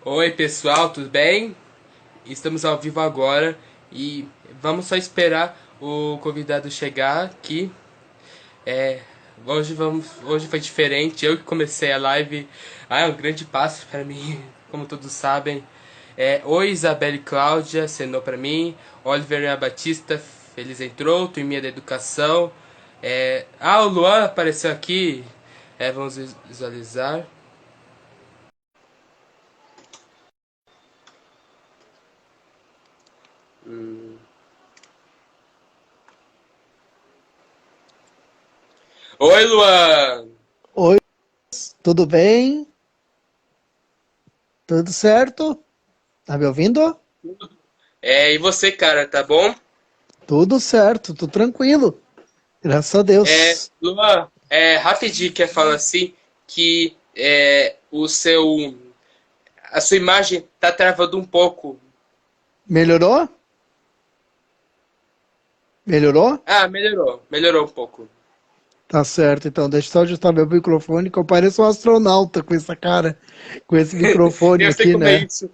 Oi, pessoal, tudo bem? Estamos ao vivo agora e vamos só esperar o convidado chegar aqui. É, hoje foi diferente. Eu que comecei a live. É um grande passo para mim, como todos sabem. Oi, Isabelle e Cláudia, acenou para mim. Oliver Batista, feliz entrou. Turminha da Educação. O Luan apareceu aqui. Vamos visualizar. Oi, Luan! Oi, tudo bem? Tudo certo? Tá me ouvindo? E você, cara, tá bom? Tudo certo, tudo tranquilo. Graças a Deus. Luan, rapidinho quer falar assim que a sua imagem tá travando um pouco. Melhorou? Melhorou? Melhorou um pouco. Tá certo, então deixa eu só ajustar meu microfone, que eu pareço um astronauta com essa cara, com esse microfone Eu sei aqui, como é né? isso.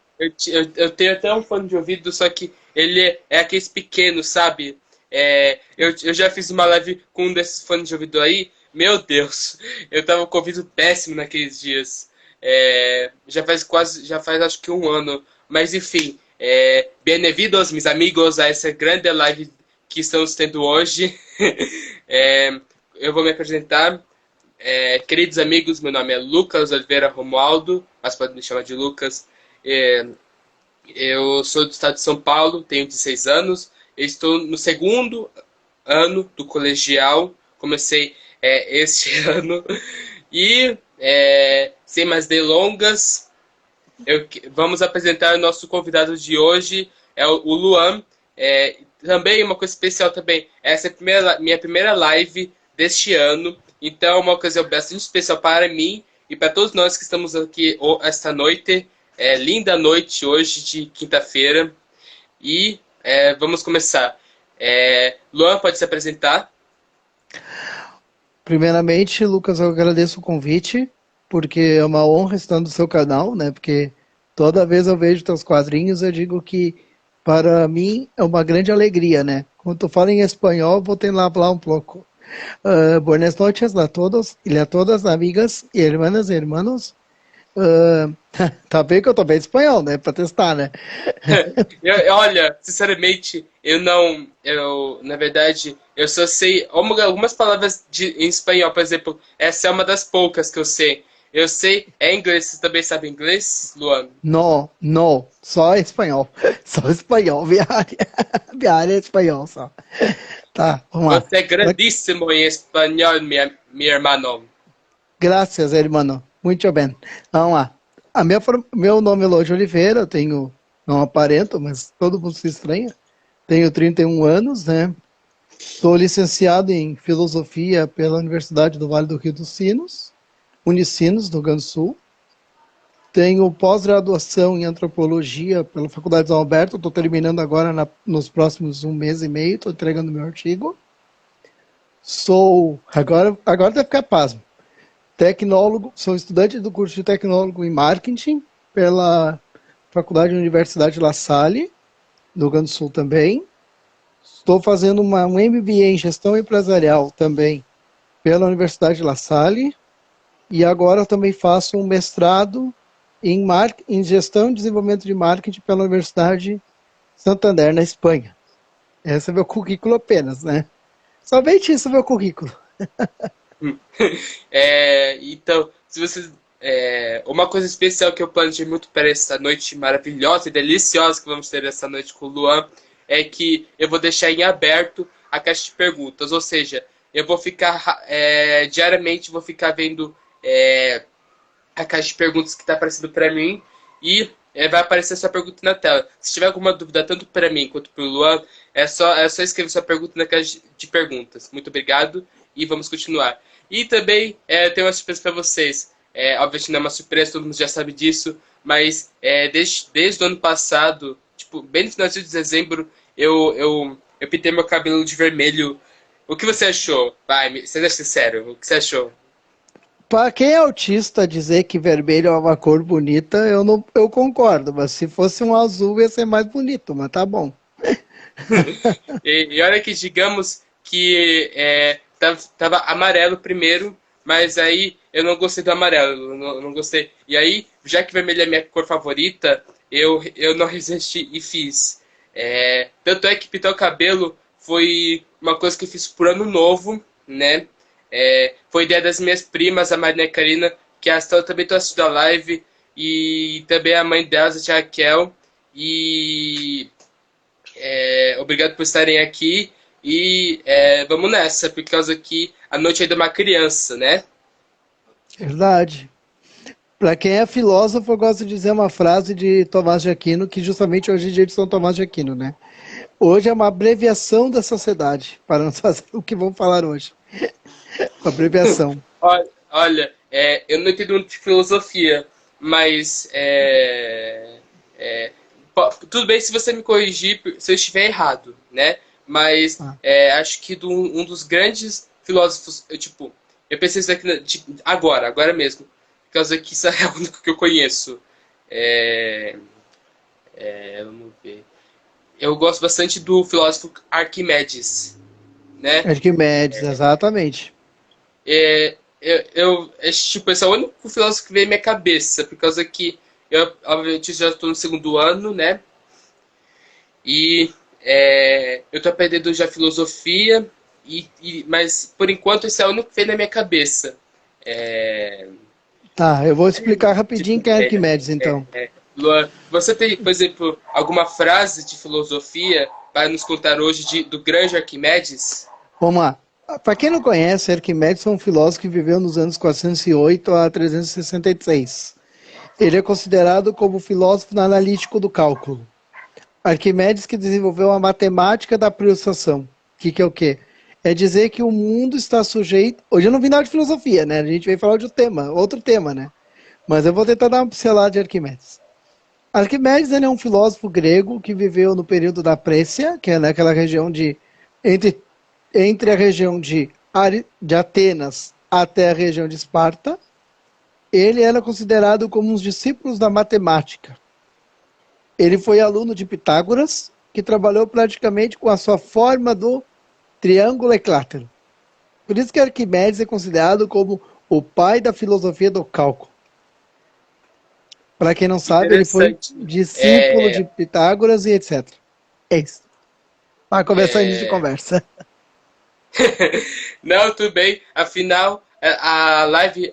Eu tenho até um fone de ouvido, só que ele é aqueles pequenos, sabe? Eu já fiz uma live com um desses fones de ouvido aí. Meu Deus, eu tava com o ouvido péssimo naqueles dias. Já faz acho que um ano. Mas enfim, bem-vindos, meus amigos, a essa grande live que estamos tendo hoje. É, eu vou me apresentar. Queridos amigos, meu nome é Lucas Oliveira Romualdo, mas podem me chamar de Lucas. É, eu sou do estado de São Paulo, tenho 16 anos, eu estou no segundo ano do colegial, comecei este ano, e sem mais delongas, vamos apresentar o nosso convidado de hoje, é o Luan. Também uma coisa especial também, essa é minha primeira live deste ano, então é uma ocasião bastante especial para mim e para todos nós que estamos aqui esta noite, linda noite hoje de quinta-feira, e vamos começar. Luan, pode se apresentar? Primeiramente, Lucas, eu agradeço o convite, porque é uma honra estar no seu canal, né? Porque toda vez eu vejo teus quadrinhos, eu digo que para mim é uma grande alegria, né? Quando tu fala em espanhol, vou ter lá falar um pouco. Buenas noches a todos y a todas amigas e hermanas e hermanos. Ah, tá bem que eu tô bem espanhol, né? Pra testar, né? Olha, sinceramente, na verdade, eu só sei algumas palavras em espanhol, por exemplo, essa é uma das poucas que eu sei. Eu sei, inglês, você também sabe inglês, Luan? No, no, só espanhol. Só espanhol, minha área. Minha área é espanhol só. Tá, vamos lá. Você é grandíssimo em espanhol, mi hermano. Graças, hermano. Muito bem. Vamos lá. Meu nome é Lógio Oliveira, eu tenho, não aparento, mas todo mundo se estranha. Tenho 31 anos, né? Sou licenciado em Filosofia pela Universidade do Vale do Rio dos Sinos, Unicinos, do Rio Grande do Sul. Tenho pós-graduação em Antropologia pela Faculdade de São Alberto, estou terminando agora nos próximos um mês e meio, estou entregando meu artigo. Agora deve ficar pasmo, tecnólogo, sou estudante do curso de tecnólogo em marketing pela Faculdade e Universidade La Salle, do Rio Grande do Sul também. Estou fazendo um MBA em gestão empresarial também pela Universidade La Salle. E agora também faço um mestrado em gestão e desenvolvimento de marketing pela Universidade Santander, na Espanha. Esse é meu currículo apenas, né? Somente isso é meu currículo. Então, se você. Uma coisa especial que eu planejei muito para essa noite maravilhosa e deliciosa que vamos ter essa noite com o Luan é que eu vou deixar em aberto a caixa de perguntas. Ou seja, eu vou ficar diariamente vou ficar vendo a caixa de perguntas que está aparecendo para mim e vai aparecer sua pergunta na tela. Se tiver alguma dúvida, tanto para mim quanto para o Luan, é só escrever sua pergunta na caixa de perguntas. Muito obrigado e vamos continuar. E também tenho uma surpresa para vocês. Obviamente não é uma surpresa, todo mundo já sabe disso, mas desde o ano passado, tipo, bem no finalzinho de dezembro, eu pintei meu cabelo de vermelho. O que você achou? Vai, seja sincero, o que você achou? Para quem é autista, dizer que vermelho é uma cor bonita, eu concordo, mas se fosse um azul ia ser mais bonito, mas tá bom. E olha que digamos que tava amarelo primeiro, mas aí eu não gostei do amarelo, não gostei. E aí, já que vermelho é minha cor favorita, eu não resisti e fiz. Tanto é que pintar o cabelo foi uma coisa que eu fiz por ano novo, né? Foi ideia das minhas primas, a Marina e a Karina, que elas também estão assistindo a live, e também a mãe delas, a tia Raquel. E obrigado por estarem aqui. E vamos nessa, por causa que a noite é de uma criança, né? Verdade. Para quem é filósofo, eu gosto de dizer uma frase de Tomás de Aquino, que justamente hoje é dia de São Tomás de Aquino, né? Hoje é uma abreviação da sociedade, para não fazer o que vamos falar hoje. Uma abreviação. Olha, eu não entendo muito de filosofia, mas tudo bem se você me corrigir se eu estiver errado, né? Mas Ah, acho que um dos grandes filósofos, eu pensei isso daqui agora mesmo, por causa que isso é o único que eu conheço. É, vamos ver. Eu gosto bastante do filósofo Arquimedes, né? Arquimedes, exatamente. Esse é o único filósofo que veio à minha cabeça, por causa que eu, obviamente, já estou no segundo ano, né? E eu estou aprendendo já filosofia, mas por enquanto esse é o único que veio na minha cabeça. É, Tá, eu vou explicar rapidinho tipo, quem é Arquimedes, então. Luan, você tem, por exemplo, alguma frase de filosofia para nos contar hoje do grande Arquimedes? Vamos lá. Para quem não conhece, Arquimedes foi um filósofo que viveu nos anos 408 a 366. Ele é considerado como o filósofo analítico do cálculo. Arquimedes que desenvolveu a matemática da precessão. Que é o quê? É dizer que o mundo está sujeito... Hoje eu não vim nada de filosofia, né? A gente veio falar de outro tema, né? Mas eu vou tentar dar uma pincelada de Arquimedes. Arquimedes ele é um filósofo grego que viveu no período da Précia, que é naquela região de... Entre a região de Atenas até a região de Esparta. Ele era considerado como um dos discípulos da matemática. Ele foi aluno de Pitágoras, que trabalhou praticamente com a sua forma do triângulo equilátero. Por isso que Arquimedes é considerado como o pai da filosofia do cálculo. Para quem não sabe, ele foi Interessante. discípulo de Pitágoras e etc. É isso. Para começar início de É, conversa. Não, tudo bem. Afinal, a live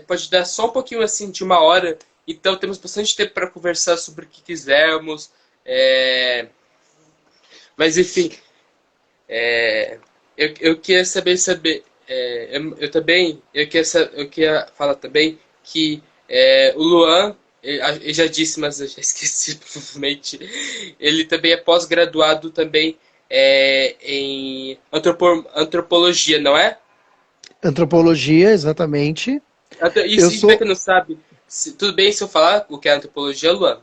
pode dar só um pouquinho assim de uma hora, então temos bastante tempo para conversar sobre o que quisermos. É, Mas enfim, eu queria saber, eu também, eu queria falar também que o Luan, eu já disse, mas eu já esqueci provavelmente, ele também é pós-graduado também em antropologia, não é? Antropologia, exatamente. E Eu se tiver sou que não sabe, tudo bem se eu falar o que é antropologia, Luan?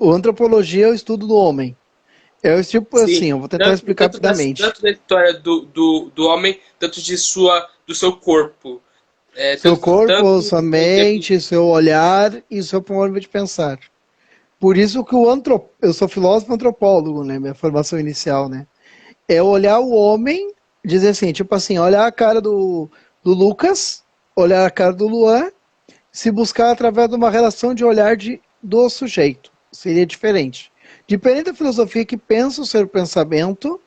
o antropologia é o estudo do homem. É o tipo Sim, assim, eu vou tentar tanto, explicar tanto, rapidamente. tanto da história do homem, tanto do seu corpo. Seu corpo, Tanto sua em tempo. mente, seu olhar e seu forma de pensar. Por isso que eu sou filósofo antropólogo, né? Minha formação inicial, né? É olhar o homem, dizer assim, tipo assim, olhar a cara do Lucas, olhar a cara do Luan, se buscar através de uma relação de olhar do sujeito. Seria diferente. Diferente da filosofia que pensa o seu pensamento,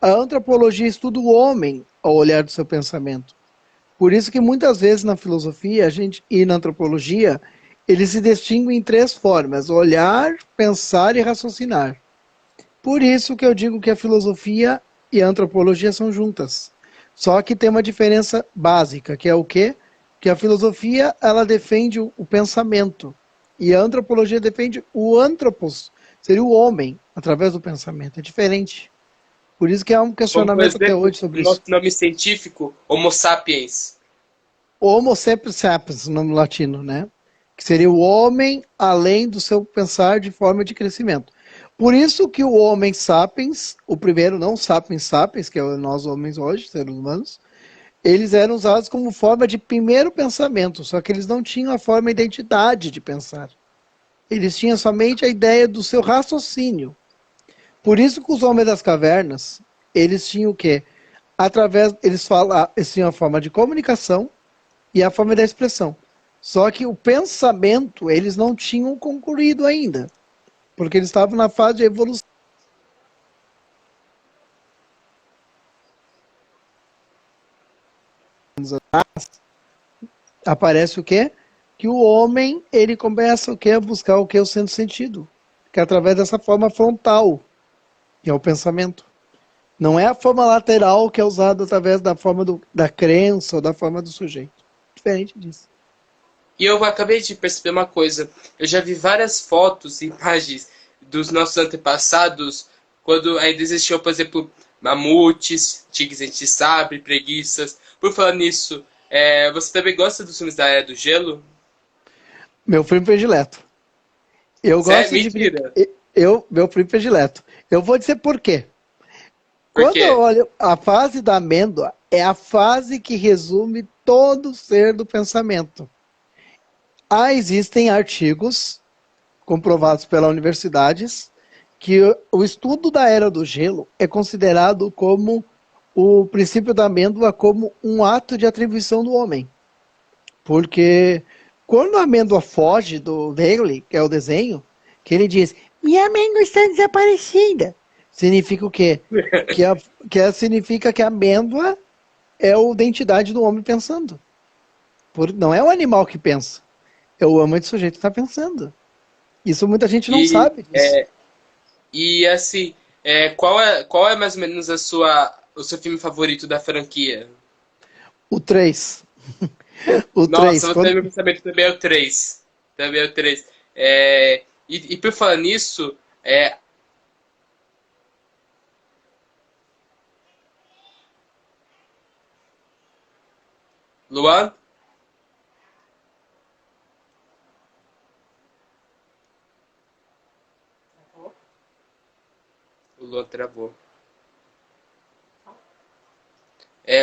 a antropologia estuda o homem ao olhar do seu pensamento. Por isso que muitas vezes na filosofia e na antropologia, eles se distinguem em três formas: olhar, pensar e raciocinar. Por isso que eu digo que a filosofia e a antropologia são juntas. Só que tem uma diferença básica, que é o quê? Que a filosofia ela defende o pensamento e a antropologia defende o antropos, seria o homem, através do pensamento. É diferente. Por isso que há um Como, por questionamento até exemplo, hoje sobre o nosso isso. nome científico, Homo sapiens. Homo sapiens sapiens, nome latino, né? Que seria o homem além do seu pensar de forma de crescimento. Por isso que o homem sapiens, o primeiro não sapiens sapiens, que é nós homens hoje, seres humanos, eles eram usados como forma de primeiro pensamento, só que eles não tinham a forma identidade de pensar. Eles tinham somente a ideia do seu raciocínio. Por isso que os homens das cavernas, eles tinham o quê? Eles tinham a forma de comunicação e a forma da expressão. Só que o pensamento, eles não tinham concluído ainda, porque eles estavam na fase de evolução. Aparece o quê? Que o homem, ele começa o quê? A buscar o quê? O sendo sentido. Que é através dessa forma frontal, que é o pensamento. Não é a forma lateral que é usada através da forma da crença ou da forma do sujeito. Diferente disso. E eu acabei de perceber uma coisa. Eu já vi várias fotos e imagens dos nossos antepassados quando ainda existiam, por exemplo, mamutes, tigres de sabre, preguiças. Por falar nisso, você também gosta dos filmes da Era do Gelo? Meu filme predileto. Eu Sério? gosto de brincar. Mentira. Meu filme predileto. Eu vou dizer por quê. Por Quando eu quê? olho a fase da amêndoa, é a fase que resume todo o ser do pensamento. Existem artigos comprovados pelas universidades que o estudo da Era do Gelo é considerado como o princípio da amêndoa como um ato de atribuição do homem. Porque quando a amêndoa foge do Bailey, que é o desenho, que ele diz, minha amêndoa está desaparecida. Significa o quê? Significa que a amêndoa é a identidade do homem pensando. Não é o animal que pensa. É o homem do sujeito que está pensando. Isso muita gente não E, sabe disso. assim, qual é mais ou menos o seu filme favorito da franquia? O 3. O Nossa, 3. você tem meu pensamento também é o 3. Também é o 3. E por falar nisso, Luan? O Luan travou.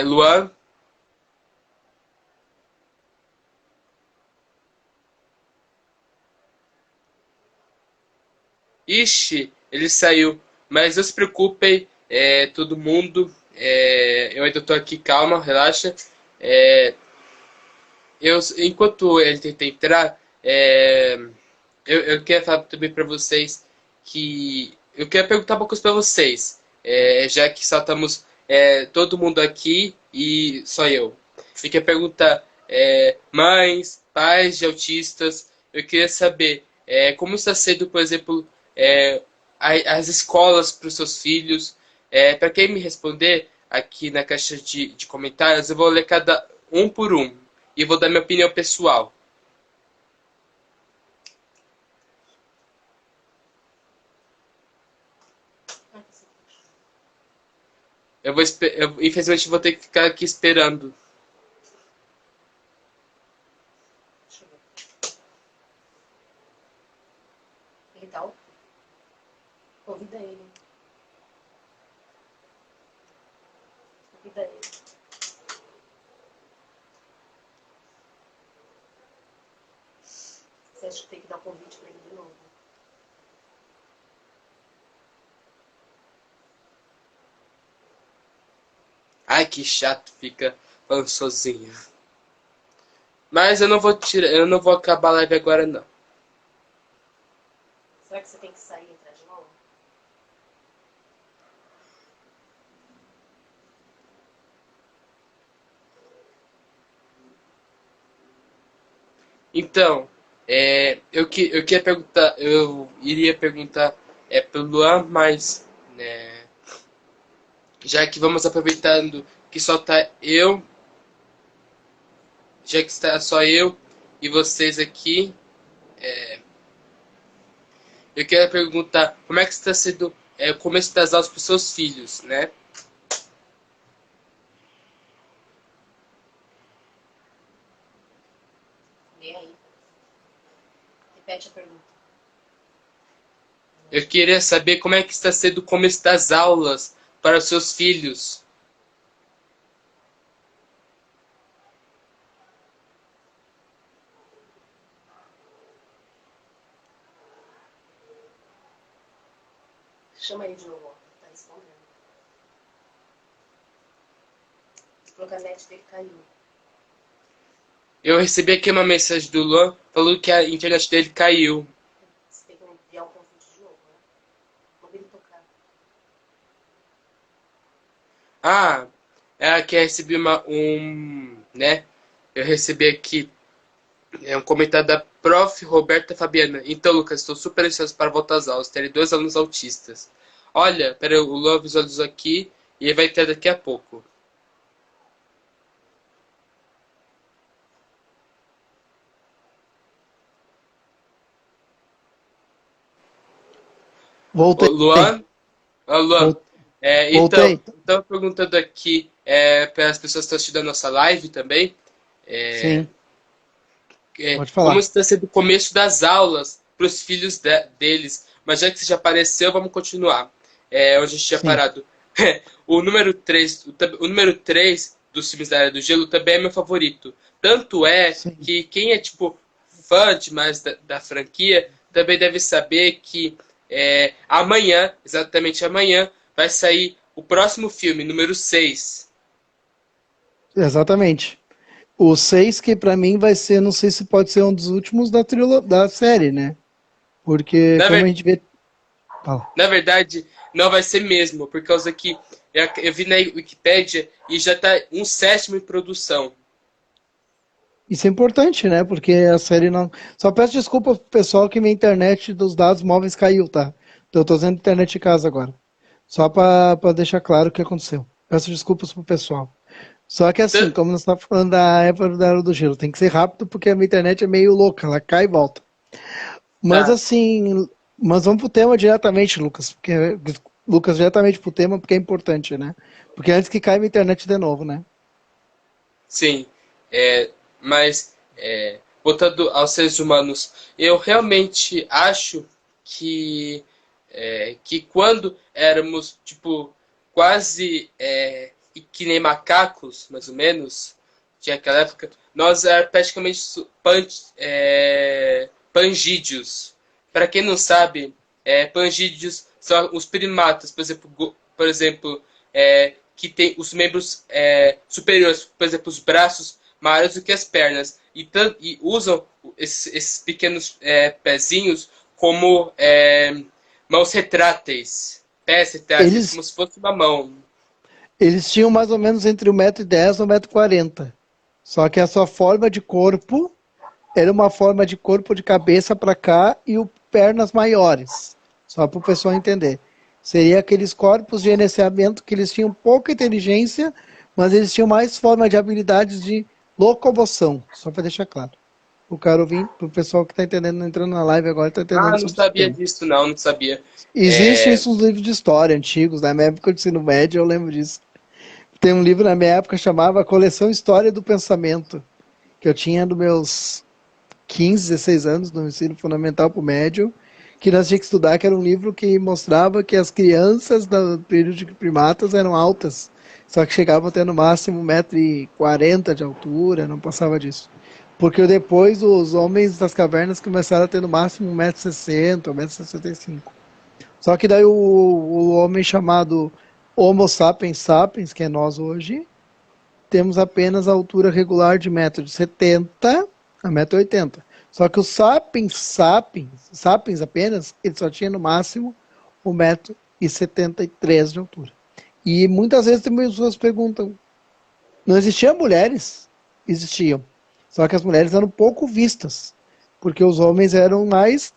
Luan? Ixi, ele saiu. Mas não se preocupem, todo mundo. Eu ainda tô aqui, calma, relaxa. É, enquanto ele tenta entrar, eu quero falar também para vocês que eu quero perguntar uma coisa para vocês, já que só estamos todo mundo aqui e só eu. Eu quero perguntar, mães, pais de autistas, eu queria saber como está sendo, por exemplo, as escolas para os seus filhos. Para quem me responder aqui na caixa de comentários, eu vou ler cada um por um e vou dar minha opinião pessoal. Infelizmente vou ter que ficar aqui esperando. Então, convida ele. Convida ele. Você acha que tem que dar convite pra ele de novo? Ai, que chato, fica falando sozinho. Mas eu não vou acabar a live agora não. Será que você tem que sair e entrar de novo? Então, eu queria perguntar, eu iria perguntar pro Luan, mas né, já que vamos aproveitando que só tá eu, já que está só eu e vocês aqui, eu quero perguntar como é que está sendo o começo das aulas para os seus filhos, né? Lê aí. Repete a pergunta. Eu queria saber como é que está sendo o começo das aulas para os seus filhos. Chama ele de novo, ó. Tá respondendo. Falou que a net dele caiu. Eu recebi aqui uma mensagem do Luan falando que a internet dele caiu. Você tem que enviar o convite de novo, né? Manda ele tocar. Ah, é que eu recebi né? Eu recebi aqui um comentário da Prof. Roberta Fabiana. Então, Lucas, estou super ansioso para voltar às aulas. Terei 2 alunos autistas. Olha, peraí, o Luan visualizou aqui e ele vai ter daqui a pouco. Ô, Voltei. Luan? Ô, Luan. Vol- Então, Voltei. estava perguntando aqui para as pessoas que estão assistindo a nossa live também. Sim, pode Como falar. está sendo o começo das aulas para os filhos deles. Mas já que você já apareceu, vamos continuar. Onde a gente tinha Sim, parado. O número 3, o número 3 dos filmes da Era do Gelo também é meu favorito. Tanto é sim. que quem é tipo fã demais da franquia também deve saber que amanhã, exatamente amanhã, vai sair o próximo filme, número 6. Exatamente. O 6 que pra mim vai ser, não sei se pode ser um dos últimos da série, né? Porque Na como a verdade, gente vê. Fala. Na verdade, não vai ser mesmo, por causa que eu vi na Wikipédia e já está um sétimo em produção. Isso é importante, né? Porque a série não. Só peço desculpa pro pessoal que minha internet dos dados móveis caiu, tá? Então eu tô usando internet de casa agora. Só pra deixar claro o que aconteceu. Peço desculpas pro pessoal. Só que assim, Tan- como nós estamos falando da época da Era do Gelo, tem que ser rápido porque a minha internet é meio louca, ela cai e volta. Mas Tá, assim, mas vamos pro tema diretamente, Lucas. Lucas, diretamente pro tema, porque é importante, né? Porque antes que caia a internet de novo, né? sim. Mas, voltando aos seres humanos, eu realmente acho que quando éramos, tipo, quase que nem macacos, mais ou menos, tinha aquela época, nós éramos praticamente pangídeos. Para quem não sabe, pangídeos são os primatas, por exemplo, que tem os membros superiores, por exemplo, os braços maiores do que as pernas, e usam esses pequenos pezinhos como mãos retráteis, pés retráteis, Eles, como se fosse uma mão. eles tinham mais ou menos entre 1,10 m e 1,40 m. Só que a sua forma de corpo era uma forma de corpo de cabeça para cá e o pernas maiores. Só para o pessoal entender. Seria aqueles corpos de gerenciamento que eles tinham pouca inteligência, mas eles tinham mais forma de habilidades de locomoção. Só para deixar claro. O cara ouvir, o pessoal que está entendendo, entrando na live agora, está Ah, entendendo não sobre esse sabia tema. disso, não, não sabia. Existem É, isso nos livros de história antigos, na minha época de ensino médio, eu lembro disso. Tem um livro na minha época que chamava Coleção História do Pensamento, que eu tinha dos meus 15, 16 anos, no ensino fundamental para o médio, que nós tínhamos que estudar, que era um livro que mostrava que as crianças do período de primatas eram altas, só que chegavam a ter no máximo 1,40 m de altura, não passava disso. Porque depois os homens das cavernas começaram a ter no máximo 1,60 m, 1,65 m. Só que daí o homem chamado Homo sapiens sapiens, que é nós hoje, temos apenas a altura regular de 1,70 m a 1,80 m. Só que o sapiens apenas, ele só tinha no máximo 1,73 m de altura. E muitas vezes as pessoas perguntam, não existiam mulheres? Existiam. Só que as mulheres eram pouco vistas, porque os homens eram mais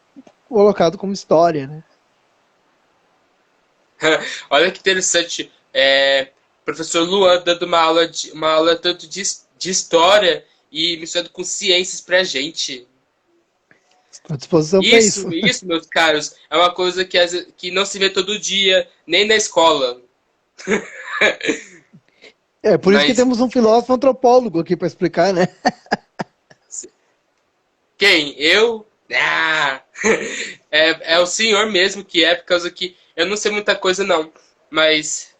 colocados como história, né? olha que interessante. Professor Luan dando uma aula tanto de história e misturando com ciências pra gente. Estou à disposição para isso. Isso, meus caros, é uma coisa que não se vê todo dia, nem na escola. É por isso que Mas temos um filósofo antropólogo aqui para explicar, né? quem? Eu? Ah, é o senhor mesmo que é, por causa que eu não sei muita coisa, não. Mas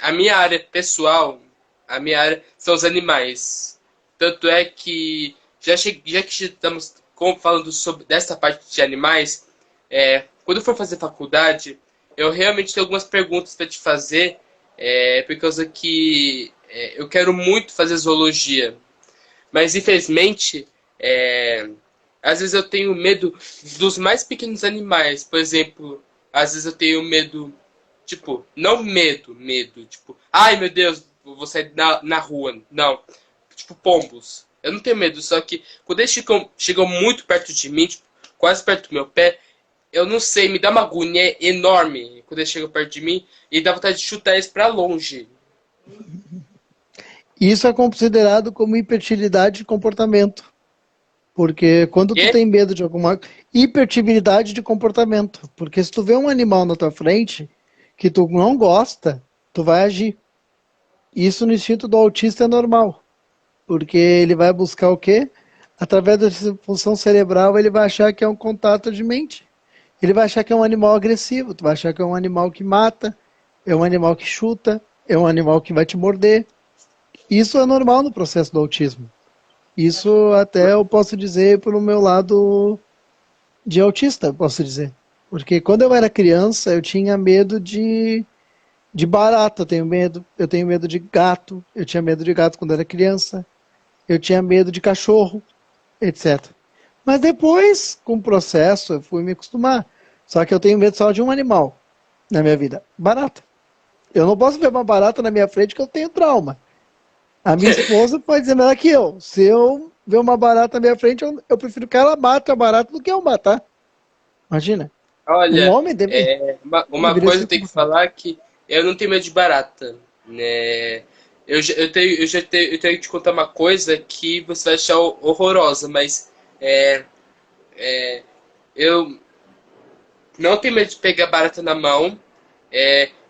a minha área pessoal, a minha área são os animais. Tanto é que, já que estamos falando sobre dessa parte de animais, quando eu for fazer faculdade, eu realmente tenho algumas perguntas para te fazer, por causa que eu quero muito fazer zoologia. Mas, infelizmente, às vezes eu tenho medo dos mais pequenos animais. Por exemplo, às vezes eu tenho medo, tipo, não medo, tipo, ai meu Deus, vou sair na rua. Não, tipo, pombos. Eu não tenho medo, só que quando eles chegam muito perto de mim, tipo, quase perto do meu pé, eu não sei, me dá uma agonia enorme quando eles chegam perto de mim e dá vontade de chutar eles pra longe. Isso é considerado como hiperatividade de comportamento. Porque quando tu E, tem medo de alguma hiperatividade de comportamento, porque se tu vê um animal na tua frente que tu não gosta, tu vai agir. Isso no instinto do autista é normal, porque ele vai buscar o quê? Através da função cerebral, ele vai achar que é um contato de mente. Ele vai achar que é um animal agressivo, tu vai achar que é um animal que mata, é um animal que chuta, é um animal que vai te morder. Isso é normal no processo do autismo. Isso até eu posso dizer pelo meu lado de autista, posso dizer. Porque quando eu era criança, eu tinha medo de barata, eu tenho medo de gato, eu tinha medo de gato quando era criança, eu tinha medo de cachorro, etc. Mas depois, com o processo, eu fui me acostumar. Só que eu tenho medo só de um animal na minha vida, barata. Eu não posso ver uma barata na minha frente que eu tenho trauma. A minha esposa pode dizer melhor que eu. Se eu ver uma barata na minha frente, eu prefiro que ela mate a barata do que eu matar. Imagina. Um olha, homem uma deveria coisa ser eu tenho que como. falar que eu não tenho medo de barata, né? Eu tenho que te contar uma coisa que você vai achar horrorosa, mas é, eu não tenho medo de pegar barata na mão.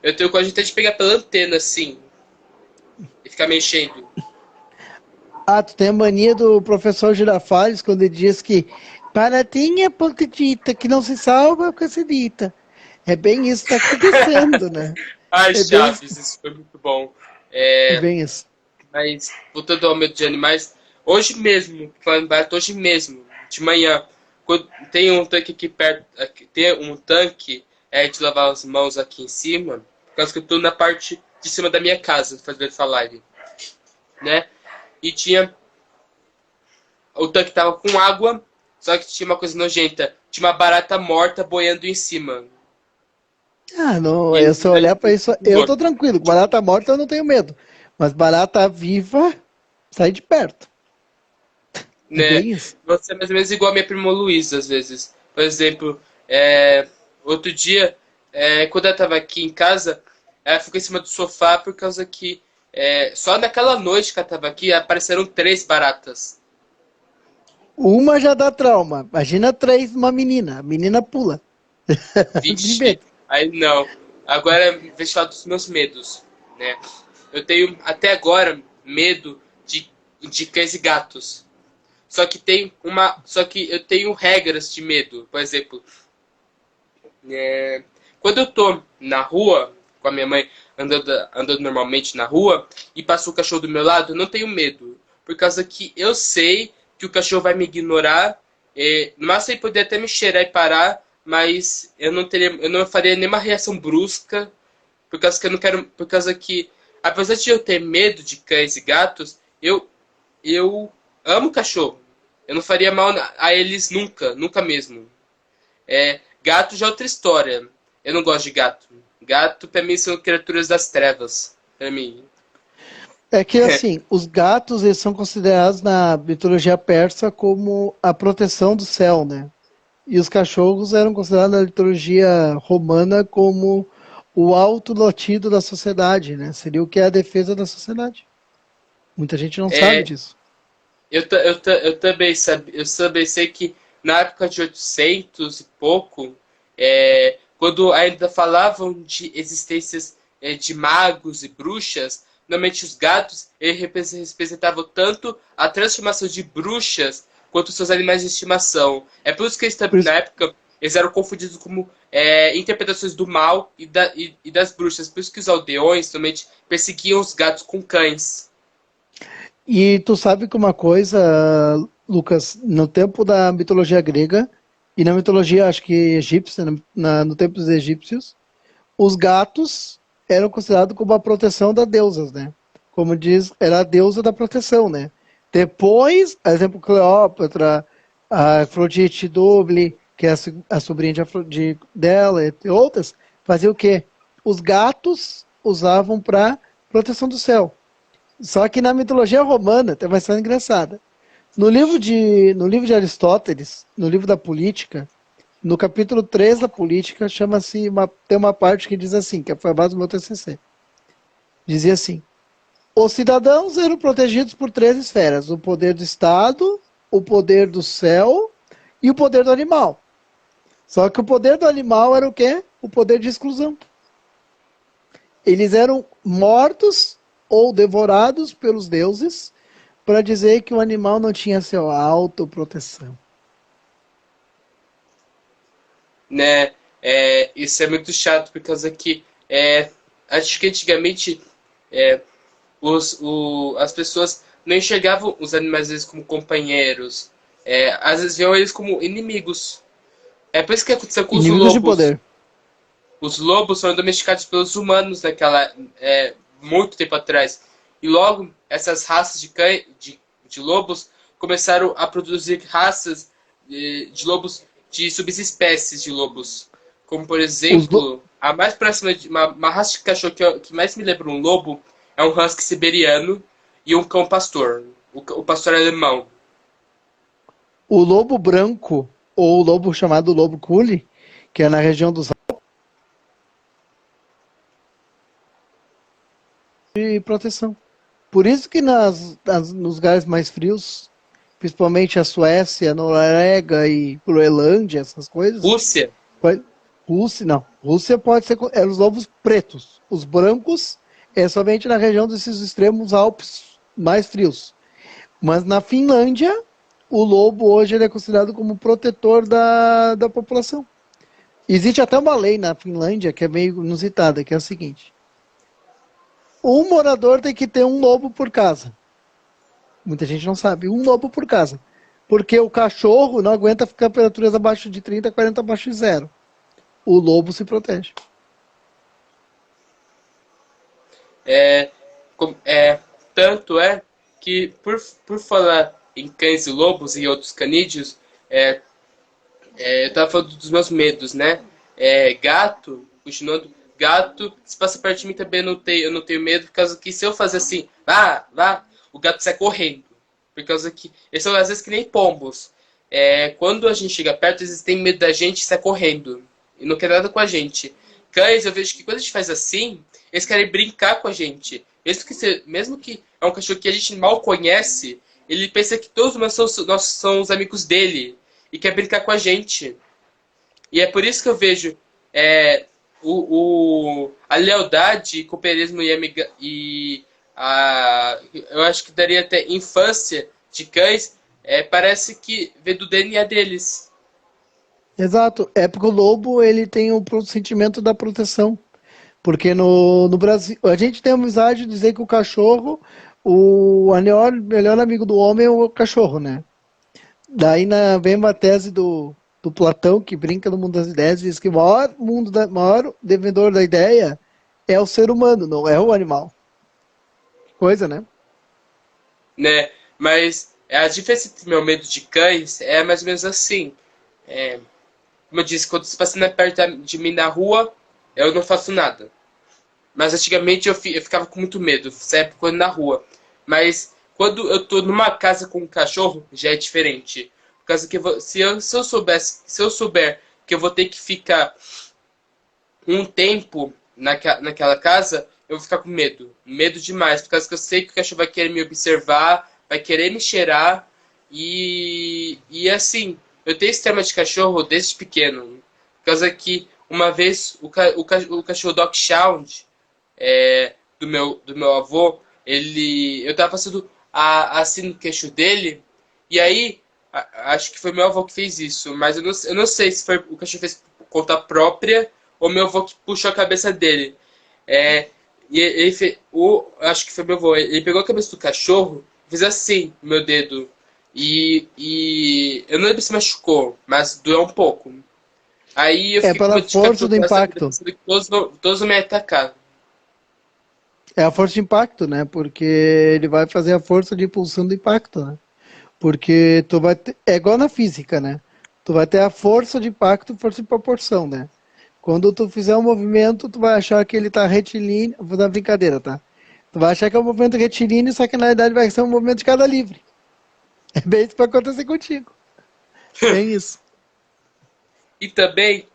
Eu tenho coragem até de pegar pela antena, assim, e ficar mexendo. Ah, tu tem a mania do professor Girafales quando ele diz que baratinha pontudita que não se salva com essa dita. É bem isso que está acontecendo, né? Ai, É bem, Chaves, isso foi muito bom. é É, bem isso. mas, voltando ao medo de animais, hoje mesmo, falando barato, hoje mesmo, de manhã, quando tem um tanque aqui perto, tem um tanque de lavar as mãos aqui em cima, por causa que eu tô na parte de cima da minha casa, fazendo essa live, né? E o tanque tava com água, só que tinha uma coisa nojenta, tinha uma barata morta boiando em cima. Ah, não, E é só olhar para isso. Eu tô tranquilo, com tipo, barata morta eu não tenho medo. Mas barata viva, sai de perto. É né? bem isso. Você é mais ou menos igual a minha prima Luísa, às vezes. Por exemplo, outro dia, quando ela estava aqui em casa, ela ficou em cima do sofá por causa que só naquela noite que ela estava aqui apareceram 3 baratas. Uma já dá trauma. Imagina três numa menina. A menina pula. De Vixe, medo. aí não. Agora, deixa eu falar dos meus medos, né? Eu tenho até agora medo de cães e gatos. Só que eu tenho regras de medo. Por exemplo, quando eu tô na rua com a minha mãe andando normalmente na rua e passa o cachorro do meu lado, eu não tenho medo, por causa que eu sei que o cachorro vai me ignorar. No máximo ele poderia até me cheirar e parar, mas eu não faria nenhuma reação brusca, por causa que eu não quero, por causa que apesar de eu ter medo de cães e gatos, eu amo cachorro. Eu não faria mal a eles nunca, nunca mesmo. Gato já é outra história. Eu não gosto de gato. Gato, pra mim, são criaturas das trevas. Pra mim. É que assim, os gatos eles são considerados na mitologia persa como a proteção do céu, né? E os cachorros eram considerados na mitologia romana como o alto latido da sociedade, né? Seria o que é a defesa da sociedade. Muita gente não sabe É, disso. eu também sei que na época de 800 e pouco, quando ainda falavam de existências de magos e bruxas, normalmente os gatos representavam tanto a transformação de bruxas quanto os seus animais de estimação. É por isso que Por na isso, época eles eram confundidos como interpretações do mal e das bruxas. Por isso que os aldeões normalmente perseguiam os gatos com cães. e tu sabe que uma coisa, Lucas, no tempo da mitologia grega, E na mitologia, acho que egípcia, no tempo dos egípcios, os gatos eram considerados como a proteção das deusas, né? Como diz, era a deusa da proteção, né? Depois, por exemplo, Cleópatra, a Afrodite Doble, que é a sobrinha dela, entre outras, fazia o quê? Os gatos usavam para proteção do céu. Só que na mitologia romana tem uma história engraçada. No livro de Aristóteles, no livro da Política, no capítulo 3 da Política, tem uma parte que diz assim, que foi a base do meu TCC. Dizia assim: os cidadãos eram protegidos por três esferas: o poder do Estado, o poder do céu e o poder do animal. Só que o poder do animal era o quê? O poder de exclusão. Eles eram mortos ou devorados pelos deuses para dizer que o animal não tinha sua autoproteção. Né? Isso é muito chato, por causa que acho que antigamente é, as pessoas não enxergavam os animais às vezes como companheiros, às vezes viam eles como inimigos. É por isso que aconteceu com os Inimigos de lobos. poder. Os lobos foram domesticados pelos humanos muito tempo atrás. E logo essas raças de lobos começaram a produzir raças de lobos de subespécies de lobos. Como, por exemplo, a mais próxima de uma raça de cachorro que mais me lembra um lobo é um husky siberiano e um cão pastor, o pastor alemão. O lobo branco, ou o lobo chamado lobo cule, que é na região dos de proteção. Por isso que nos lugares mais frios, principalmente a Suécia, a Noruega e Groenlândia, essas coisas. Rússia. Rússia, não. Rússia pode ser. É os lobos pretos. Os brancos é somente na região desses extremos Alpes mais frios. Mas na Finlândia, o lobo hoje ele é considerado como protetor da população. Existe até uma lei na Finlândia que é meio inusitada, que é o seguinte: um morador tem que ter um lobo por casa. Muita gente não sabe. Um lobo por casa. Porque o cachorro não aguenta ficar temperaturas abaixo de 30, 40 abaixo de zero. O lobo se protege. Tanto é que, por falar em cães e lobos e outros canídeos, eu tava falando dos meus medos, né? Gato, continuando, gato, se passa perto de mim também eu não tenho medo, por causa que se eu fazer assim, vá, o gato sai correndo. Por causa que eles são às vezes que nem pombos. Quando a gente chega perto, eles têm medo da gente e sai correndo. E não quer nada com a gente. Cães, eu vejo que quando a gente faz assim, eles querem brincar com a gente. Mesmo que é um cachorro que a gente mal conhece, ele pensa que todos nós são os amigos dele. E quer brincar com a gente. E é por isso que eu vejo a lealdade, companheirismo eu acho que daria até infância de cães, parece que vem do DNA deles. Exato. É porque o lobo ele tem o sentimento da proteção. Porque no Brasil, a gente tem a amizade de dizer que o cachorro, o melhor amigo do homem é o cachorro, né? Daí vem uma tese do Platão, que brinca no mundo das ideias, e diz que o maior devedor da ideia é o ser humano, não é o animal. Coisa, né? Né? Mas a diferença entre meu medo de cães é mais ou menos assim. Como eu disse, quando você passa perto de mim na rua, eu não faço nada. Mas antigamente eu ficava com muito medo, sempre quando na rua. Mas quando eu tô numa casa com um cachorro, já é diferente. Por causa que se eu souber que eu vou ter que ficar um tempo naquela casa, eu vou ficar com medo. Medo demais. Por causa que eu sei que o cachorro vai querer me observar, vai querer me cheirar. E assim, eu tenho esse tema de cachorro desde pequeno. Por causa que uma vez o cachorro Dog Sound do meu avô, eu tava passando assim no queixo dele, e aí acho que foi meu avô que fez isso, mas eu não sei se foi o cachorro fez por conta própria ou meu avô que puxou a cabeça dele. E ele fez, acho que foi meu avô, ele pegou a cabeça do cachorro, fez assim no meu dedo, e eu não lembro se machucou, mas doeu um pouco. Aí eu É fiquei com pela medo de força do capturar essa impacto. pensando que todos vão me atacar. É a força de impacto, né? Porque ele vai fazer a força de impulsão do impacto, né? Porque tu vai ter, é igual na física, né? Tu vai ter a força de impacto e força de proporção, né? Quando tu fizer um movimento, tu vai achar que ele tá retilíneo. Vou dar uma brincadeira, tá? Tu vai achar que é um movimento retilíneo, só que na realidade vai ser um movimento de queda livre. É bem isso que vai acontecer contigo. Bem isso. E também,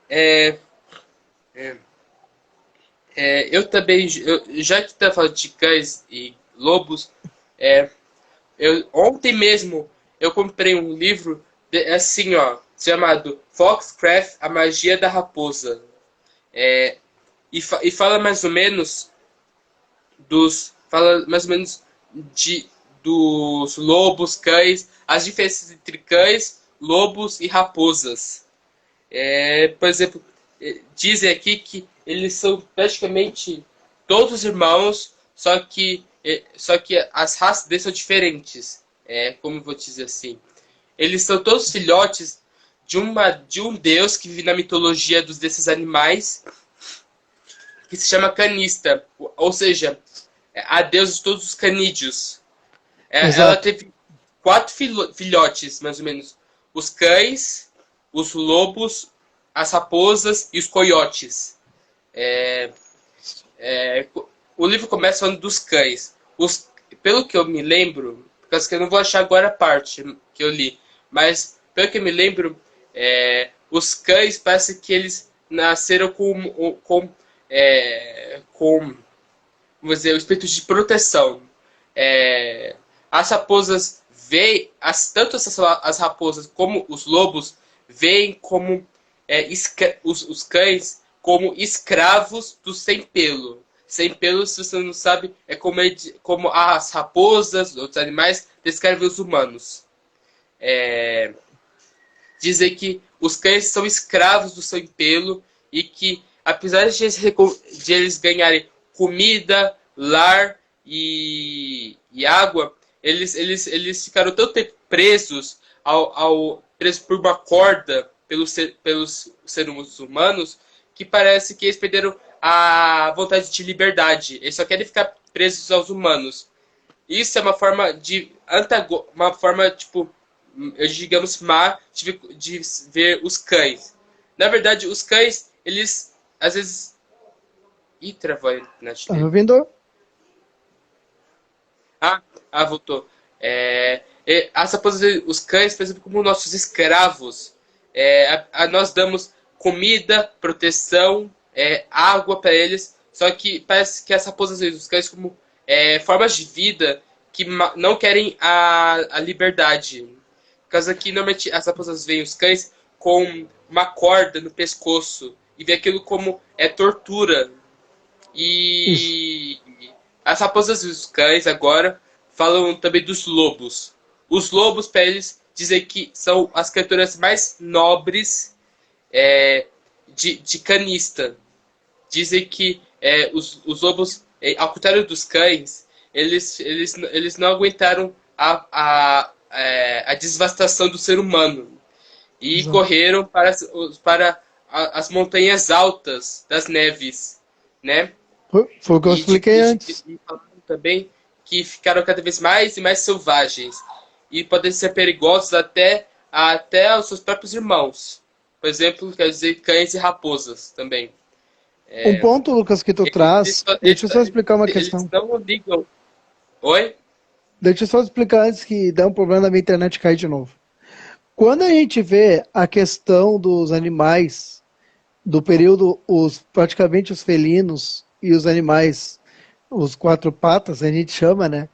eu também, já que tá falando de cães e lobos, é, ontem mesmo eu comprei um livro assim, ó, chamado Foxcraft, A Magia da Raposa. E fala mais ou menos fala mais ou menos de dos lobos, cães, as diferenças entre cães, lobos e raposas. Por exemplo, dizem aqui que eles são praticamente todos irmãos, só que as raças deles são diferentes. Como eu vou dizer assim? Eles são todos filhotes de um deus que vive na mitologia desses animais, que se chama Canista, ou seja, a deusa de todos os canídeos. Ela Exato. teve quatro filhotes, mais ou menos: os cães, os lobos, as raposas e os coiotes. É, o livro começa falando dos cães. Pelo que eu me lembro, porque que eu não vou achar agora a parte que eu li, mas pelo que eu me lembro, os cães parece que eles nasceram com vamos dizer, o espírito de proteção. As raposas veem, tanto as raposas como os lobos veem como os cães como escravos do sem pelo. Sem pelo, se você não sabe, é como as raposas, outros animais, descrevem os humanos. Dizem que os cães são escravos do sem pelo e que, apesar de eles ganharem comida, lar e água, eles ficaram tanto tempo presos presos por uma corda pelos seres humanos, que parece que eles perderam a vontade de liberdade. Eles só querem ficar presos aos humanos. Isso é uma forma uma forma, tipo, digamos, má de ver os cães. Na verdade, os cães, eles, às vezes... Ih, travou a internet Tá me dele. ouvindo? Voltou. As raposas, os cães, por exemplo, como nossos escravos. Nós damos comida, proteção, água para eles. Só que parece que as raposas e os cães, como formas de vida que não querem a liberdade. Por causa que normalmente as raposas veem os cães com uma corda no pescoço e vê aquilo como tortura. Isso. E as raposas e os cães agora falam também dos lobos. Os lobos, para eles, dizem que são as criaturas mais nobres de Canista. Dizem que os lobos, ao contrário dos cães, eles não aguentaram a devastação do ser humano e Exato. correram para as montanhas altas das neves, né? Foi o que eu expliquei antes. E falaram também que ficaram cada vez mais e mais selvagens e podem ser perigosos até aos seus próprios irmãos. Por exemplo, quer dizer, cães e raposas também. Um ponto, Lucas, que tu traz, deixa eu só explicar uma Eles questão. não ligam. Oi? Deixa eu só explicar antes que dá um problema da minha internet cair de novo. Quando a gente vê a questão dos animais, do período, praticamente os felinos e os animais, os quatro patas, a gente chama, né?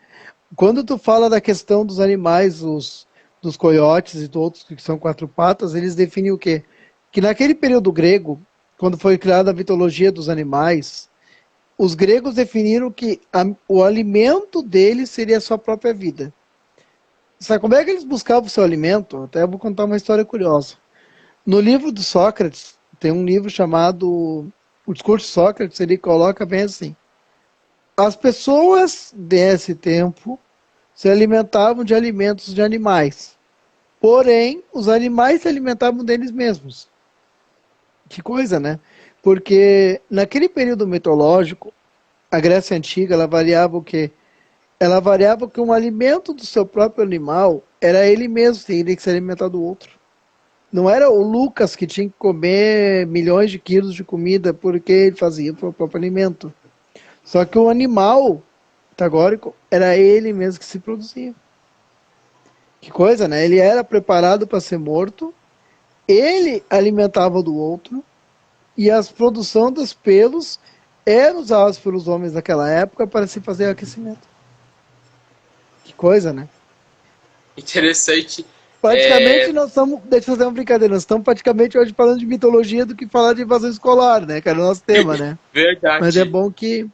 Quando tu fala da questão dos animais, dos coiotes e outros que são quatro patas, eles definem o quê? Que naquele período grego, quando foi criada a mitologia dos animais, os gregos definiram que o alimento deles seria a sua própria vida. Sabe como é que eles buscavam o seu alimento? Até eu vou contar uma história curiosa. No livro do Sócrates, tem um livro chamado O Discurso de Sócrates, ele coloca bem assim: as pessoas desse tempo se alimentavam de alimentos de animais. Porém, os animais se alimentavam deles mesmos. Que coisa, né? Porque naquele período mitológico, a Grécia Antiga, ela variava o quê? Ela variava que um alimento do seu próprio animal era ele mesmo, teria que se alimentar do outro. Não era o Lucas que tinha que comer milhões de quilos de comida porque ele fazia o seu próprio alimento. Só que o animal pitagórico era ele mesmo que se produzia. Que coisa, né? Ele era preparado para ser morto, ele alimentava o do outro, e a produção dos pelos era usada pelos homens daquela época para se fazer aquecimento. Que coisa, né? Interessante. Praticamente É, nós estamos, deixa eu fazer uma brincadeira, nós estamos praticamente hoje falando de mitologia do que falar de invasão escolar, né? Que era o nosso tema, né? Mas é verdade. bom que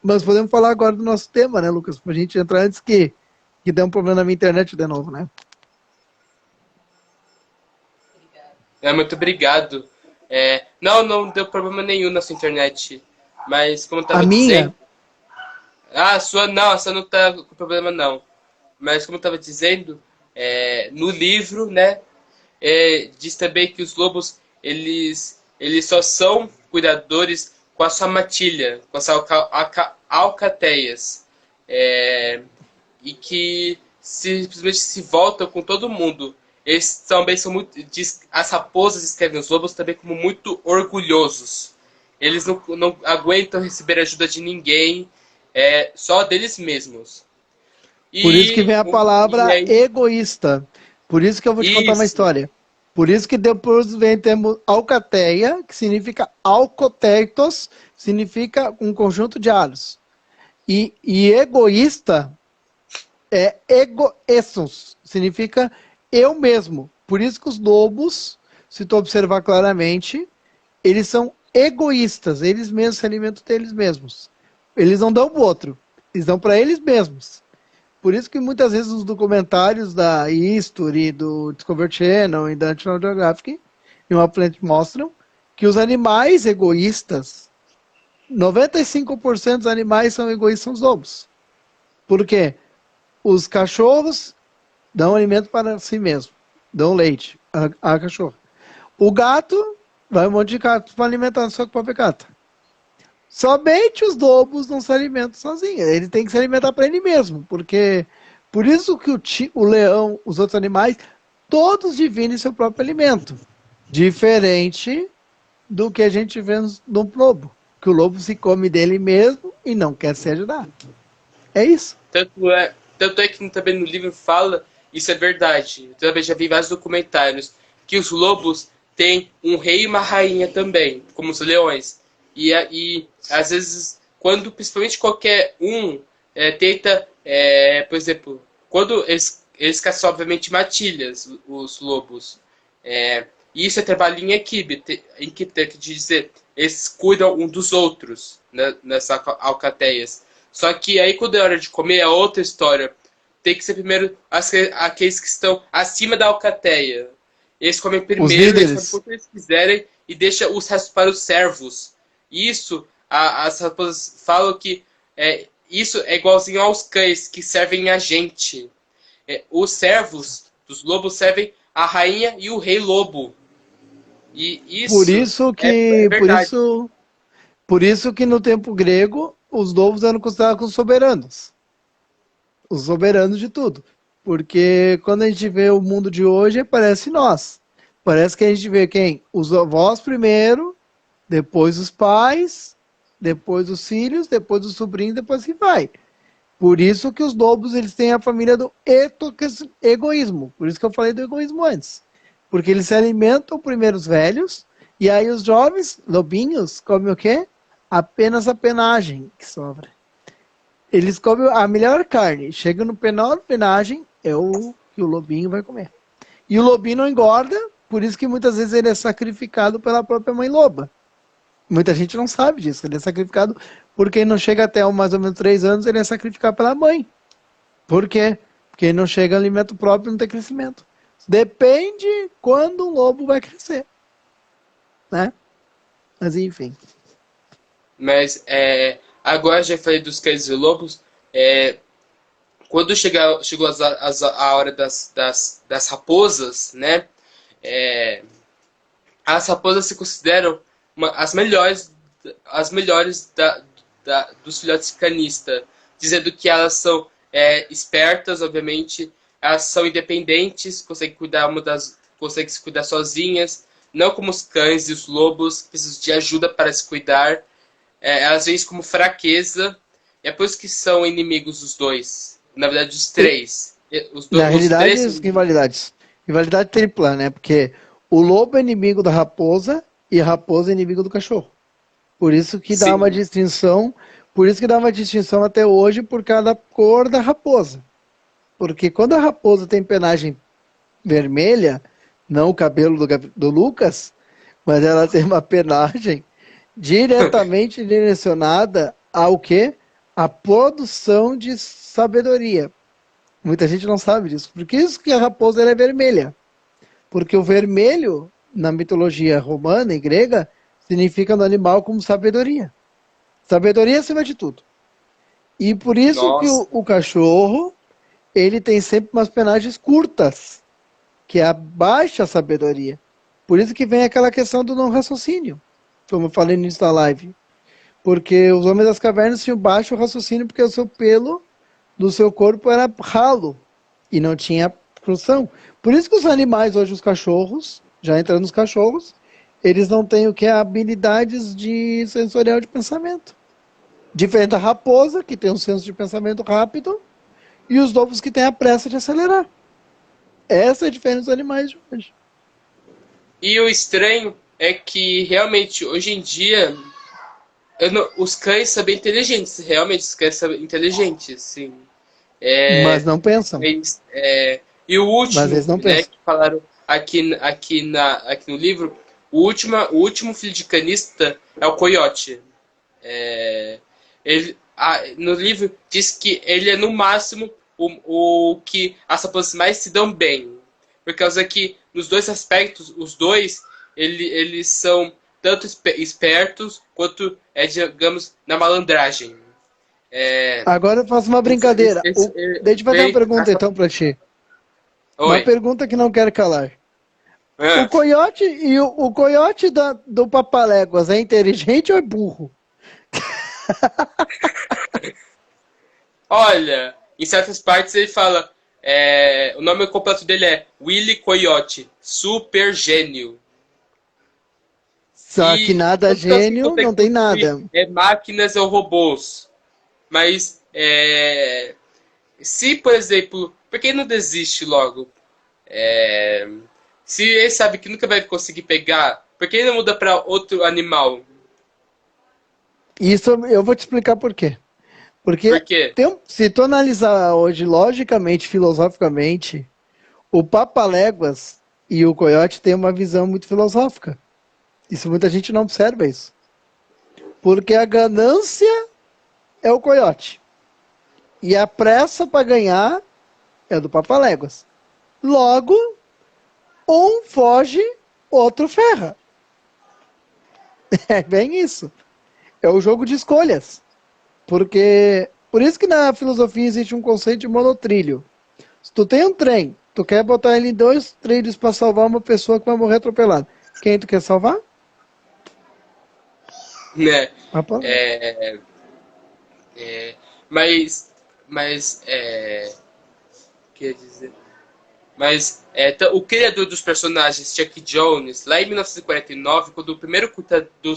nós podemos falar agora do nosso tema, né, Lucas? Pra gente entrar antes que dê um problema na minha internet de novo, né? Muito obrigado. Não, não deu problema nenhum na sua internet. Mas como eu A tava minha, dizendo. A sua não tá com problema não. Mas como eu tava dizendo, no livro, né? Diz também que os lobos eles só são cuidadores com a sua matilha, com as alcateias, e que simplesmente se voltam com todo mundo. Eles também são muito, as raposas escrevem os lobos também como muito orgulhosos. Eles não aguentam receber ajuda de ninguém, só deles mesmos. por isso que E, vem a e palavra aí, egoísta. Por isso que eu vou te contar uma isso, história. Por isso que depois vem o termo alcateia, que significa alcoteitos, significa um conjunto de aros. E egoísta é egoessos, significa eu mesmo. Por isso que os lobos, se tu observar claramente, eles são egoístas, eles mesmos se alimentam deles mesmos. Eles não dão pro outro, eles dão para eles mesmos. Por isso que muitas vezes os documentários da History, do Discovery Channel e da National Geographic e uma Planet mostram que os animais egoístas, 95% dos animais são egoístas, são os lobos. Por quê? Os cachorros dão alimento para si mesmo, dão leite a cachorro. O gato vai um monte de gato para alimentar a sua própria gata. Somente os lobos não se alimentam sozinhos. Ele tem que se alimentar para ele mesmo, porque por isso que o leão, os outros animais, todos dividem seu próprio alimento, diferente do que a gente vê no lobo, que o lobo se come dele mesmo e não quer se ajudar. É isso. tanto é que também no livro fala, isso é verdade. Eu também já vi vários documentários, que os lobos têm um rei e uma rainha também, como os leões. E às vezes, quando principalmente qualquer um tenta, por exemplo, quando eles caçam, obviamente, matilhas, os lobos. E isso é trabalho em equipe, quer dizer, eles cuidam um dos outros, né, nessas alcateias. Só que aí, quando é hora de comer, é outra história. Tem que ser primeiro aqueles que estão acima da alcateia. Eles comem Os primeiro, eles comem líderes. quanto eles quiserem e deixa os restos para os servos. Isso, as raposas falam que isso é igualzinho aos cães que servem a gente. Os servos dos lobos servem a rainha e o rei lobo. E Por isso isso é que, por verdade. isso, por isso que no tempo grego os lobos eram considerados soberanos, os soberanos de tudo. Porque quando a gente vê o mundo de hoje, parece nós. Parece que a gente vê quem? Os avós primeiro, depois os pais, depois os filhos, depois os sobrinhos, depois que vai. Por isso que os lobos eles têm a família do egoísmo. Por isso que eu falei do egoísmo antes. Porque eles se alimentam primeiro os velhos, e aí os jovens, lobinhos, comem o quê? Apenas a penagem que sobra. Eles comem a melhor carne. Chega no penal penagem, é o que o lobinho vai comer. E o lobinho não engorda, por isso que muitas vezes ele é sacrificado pela própria mãe loba. Muita gente não sabe disso. Ele é sacrificado porque ele não chega até mais ou menos 3 anos, ele é sacrificado pela mãe. Por quê? Porque ele não chega a alimento próprio e não tem crescimento. Depende quando o lobo vai crescer. Né? Mas enfim. Mas agora já falei dos cães e lobos. É, quando chegou a hora das raposas, né? As raposas se consideram as melhores dos filhotes de canista, dizendo que elas são espertas, obviamente, elas são independentes, conseguem se cuidar sozinhas, não como os cães e os lobos, que precisam de ajuda para se cuidar. Elas veem isso como fraqueza, e é por isso que são inimigos os dois. Na verdade, os três. Na realidade, Três... rivalidades. Rivalidade tripla, né? Porque o lobo é inimigo da raposa e a raposa é inimigo do cachorro. Por isso que dá uma distinção, até hoje por causa da cor da raposa. Porque quando a raposa tem penagem vermelha, não o cabelo do Lucas, mas ela tem uma penagem diretamente direcionada ao quê? A produção de sabedoria. Muita gente não sabe disso. Por que isso que a raposa ela é vermelha? Porque o vermelho, na mitologia romana e grega, significa no animal como sabedoria. Sabedoria acima de tudo. E por isso que o cachorro, ele tem sempre umas penagens curtas, que é a baixa sabedoria. Por isso que vem aquela questão do não raciocínio, como eu falei no início da live. Porque os homens das cavernas tinham baixo raciocínio porque o seu pelo do seu corpo era ralo e não tinha função. Por isso que os animais, hoje os cachorros, já entrando nos cachorros, eles não têm o que é habilidades de sensorial de pensamento. Diferente da raposa, que tem um senso de pensamento rápido, e os lobos que têm a pressa de acelerar. Essa é a diferença dos animais de hoje. E o estranho é que, realmente, hoje em dia, os cães são bem inteligentes. Realmente, os cães são inteligentes, sim. Mas não pensam. E o último, Mas eles não né, pensam. que falaram aqui no livro, o último filho de canista é o coiote. No livro diz que ele é no máximo o que as raposas mais se dão bem. Por causa que nos dois aspectos, os dois, eles são tanto espertos quanto, digamos, na malandragem. Agora eu faço uma brincadeira. Deixa eu fazer uma pergunta então pra ti. Oi. Uma pergunta que não quero calar. Ah. O coiote e o coiote do Papaléguas é inteligente ou é burro? Olha, em certas partes ele fala, o nome completo dele é Willy Coyote, super gênio. Só que nada gênio, não tem nada. Máquinas ou robôs. Mas, se, por exemplo, por que não desiste logo? Se ele sabe que nunca vai conseguir pegar, por que ele não muda para outro animal? Isso eu vou te explicar por quê. Porque Por quê? se tu analisar hoje, logicamente, filosoficamente, o Papaléguas e o Coiote têm uma visão muito filosófica. Isso muita gente não observa isso. Porque a ganância é o Coiote. E a pressa para ganhar é do Papaléguas. Logo, um foge, outro ferra. É bem isso. É o jogo de escolhas. Porque, por isso que na filosofia existe um conceito de monotrilho. Se tu tem um trem, tu quer botar ele em 2 trilhos para salvar uma pessoa que vai morrer atropelada. Quem tu quer salvar? Né? Rapaz. Quer dizer... o criador dos personagens, Chuck Jones, lá em 1949, quando o primeiro curta do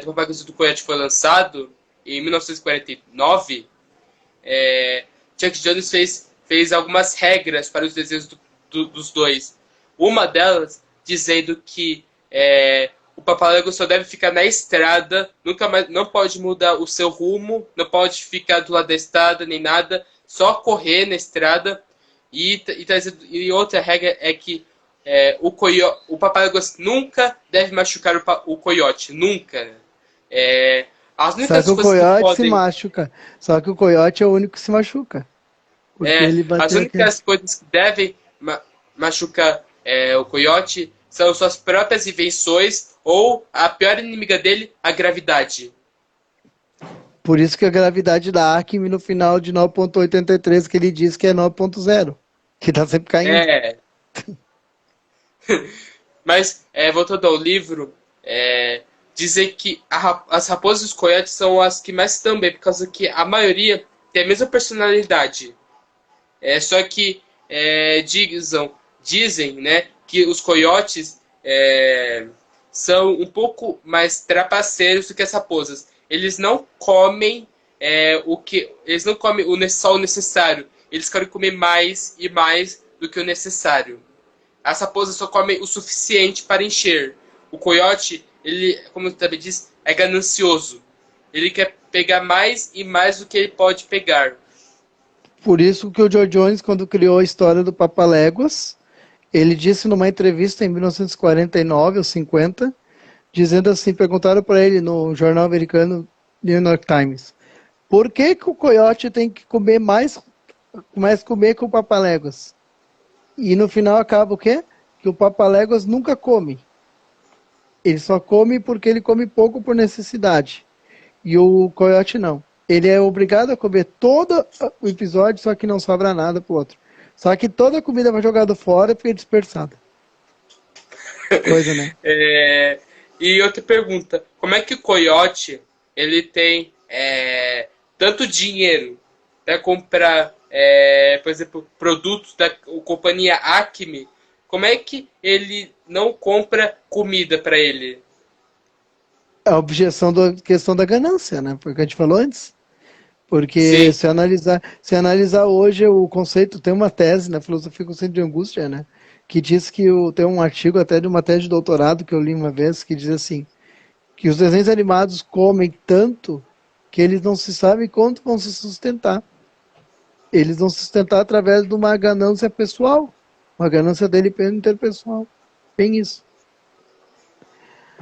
Papagaio do Coiote foi lançado, em 1949, Chuck Jones fez algumas regras para os desenhos dos dois. Uma delas dizendo que o Papaléguas só deve ficar na estrada, nunca mais, não pode mudar o seu rumo, não pode ficar do lado da estrada nem nada, só correr na estrada. E outra regra é que o Papaléguas nunca deve machucar o coiote, nunca. As únicas Só que o coisas Coiote que podem, se machuca. Só que o Coiote é o único que se machuca. Porque ele as únicas coisas que devem machucar o coiote são suas próprias invenções ou a pior inimiga dele, a gravidade. Por isso que a gravidade da Acme no final de 9,83 que ele diz que é 9,0, que tá sempre caindo. É, mas voltando ao livro, dizer que as raposas e os coiotes são as que mais estão bem, por causa que a maioria tem a mesma personalidade. Só que dizem, né, que os coiotes são um pouco mais trapaceiros do que as raposas. Eles não comem eles não comem só o necessário. Eles querem comer mais e mais do que o necessário. As raposas só comem o suficiente para encher. O coiote, ele, como também diz, é ganancioso. Ele quer pegar mais e mais do que ele pode pegar. Por isso que o George Jones, quando criou a história do Papaléguas, ele disse numa entrevista em 1949 ou 50, dizendo assim, perguntaram para ele no jornal americano New York Times, por que o coiote tem que comer mais comer que o Papaléguas? E no final acaba o quê? Que o Papaléguas nunca come. Ele só come porque ele come pouco por necessidade. E o coiote não. Ele é obrigado a comer todo o episódio, só que não sobra nada pro outro. Só que toda a comida vai jogada fora e fica dispersada. Coisa, né? E outra pergunta, como é que o coiote ele tem tanto dinheiro para comprar, por exemplo, produtos da companhia Acme? Como é que ele não compra comida para ele? A objeção da questão da ganância, né? Foi o que a gente falou antes. Porque Sim. se analisar hoje o conceito, tem uma tese na filosofia do conceito de angústia, né? Que diz que tem um artigo até de uma tese de doutorado que eu li uma vez, que diz assim, que os desenhos animados comem tanto que eles não se sabem quanto vão se sustentar. Eles vão se sustentar através de uma ganância pessoal, uma ganância dele interpessoal. Bem isso.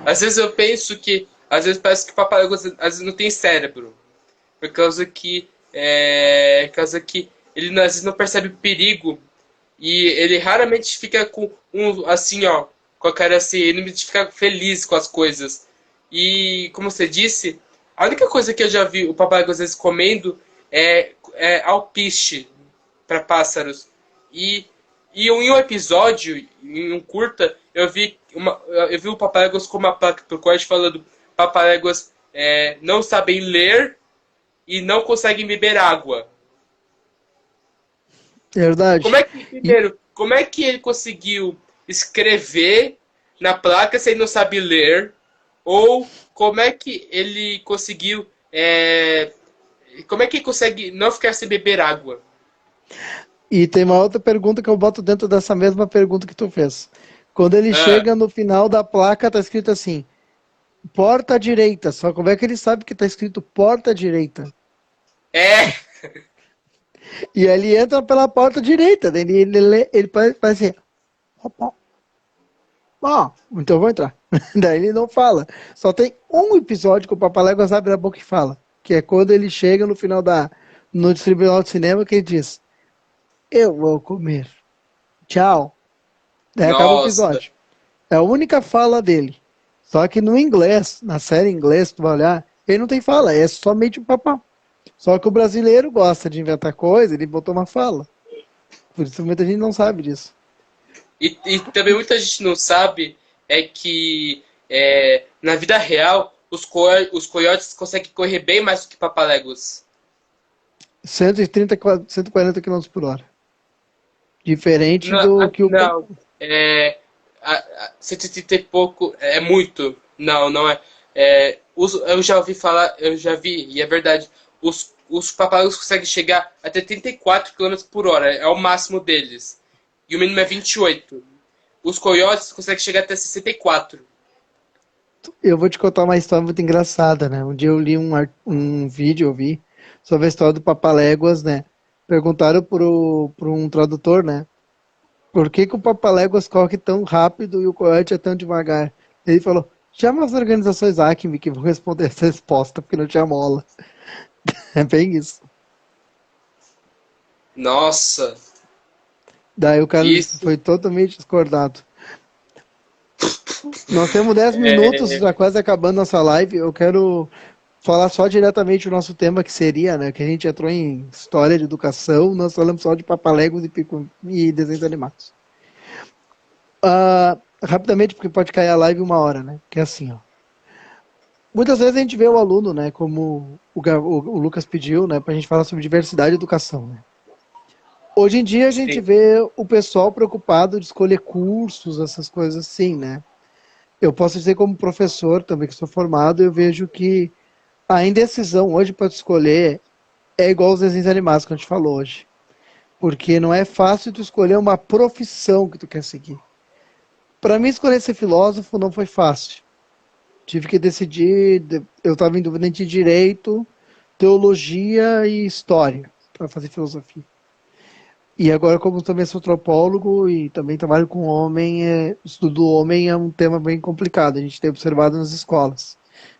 Às vezes eu penso que, às vezes parece que o papagaio às vezes não tem cérebro, por causa que ele às vezes não percebe o perigo e ele raramente fica com assim, ó, com a cara assim, ele fica feliz com as coisas. E como você disse, a única coisa que eu já vi o papagaio às vezes comendo é alpiste para pássaros. E em um episódio, em um curta, eu vi o Papaléguas com uma placa pro Corte falando Papaléguas não sabem ler e não conseguem beber água. Verdade. Como é que ele conseguiu escrever na placa se ele não sabe ler? Ou como é que ele conseguiu... como é que ele consegue não ficar sem beber água? E tem uma outra pergunta que eu boto dentro dessa mesma pergunta que tu fez. Quando ele chega no final da placa, tá escrito assim, porta à direita. Só como é que ele sabe que tá escrito porta à direita? E ele entra pela porta direita. Ele parece assim, então eu vou entrar. Daí ele não fala. Só tem um episódio que o Papaléguas abre a boca e fala, que é quando ele chega no final no tribunal de cinema, que ele diz, eu vou comer. Tchau. Daí acaba o episódio. É a única fala dele. Só que no inglês, na série em inglês, tu vai olhar, ele não tem fala, é somente o papá. Só que o brasileiro gosta de inventar coisa, ele botou uma fala. Por isso muita gente não sabe disso. E também muita gente não sabe que na vida real os coiotes conseguem correr bem mais do que papaléguas. 130, 140 km por hora. Diferente do que o... Não, 130 e pouco é muito. Não é. Eu já ouvi falar, eu já vi, e é verdade, os papaléguas conseguem chegar até 34 km por hora, é o máximo deles. E o mínimo é 28. Os coiotes conseguem chegar até 64. Eu vou te contar uma história muito engraçada, né? Um dia eu li um vídeo, sobre a história do Papaléguas, né? Perguntaram por um tradutor, né? Por que o Papaléguas corre tão rápido e o coiote é tão devagar? Ele falou, chama as organizações Acme que vão responder essa resposta, porque não tinha mola. É bem isso. Nossa. Daí o cara foi totalmente discordado. Nós temos 10 minutos, já quase acabando nossa live. Eu quero falar só diretamente o nosso tema, que seria, né, que a gente entrou em história de educação, nós falamos só de papaléguas e desenhos animados. Rapidamente, porque pode cair a live 1 hora, né? Que é assim, ó. Muitas vezes a gente vê o aluno, né, como o Lucas pediu, né, pra gente falar sobre diversidade e educação, né? Hoje em dia a gente Sim. vê o pessoal preocupado de escolher cursos, essas coisas assim, né? Eu posso dizer como professor também, que sou formado, eu vejo que a indecisão hoje para escolher é igual aos desenhos animados que a gente falou hoje. Porque não é fácil tu escolher uma profissão que tu quer seguir. Para mim, escolher ser filósofo não foi fácil. Tive que decidir, eu estava em dúvida entre direito, teologia e história para fazer filosofia. E agora, como também sou antropólogo e também trabalho com homem, estudo do homem é um tema bem complicado, a gente tem observado nas escolas.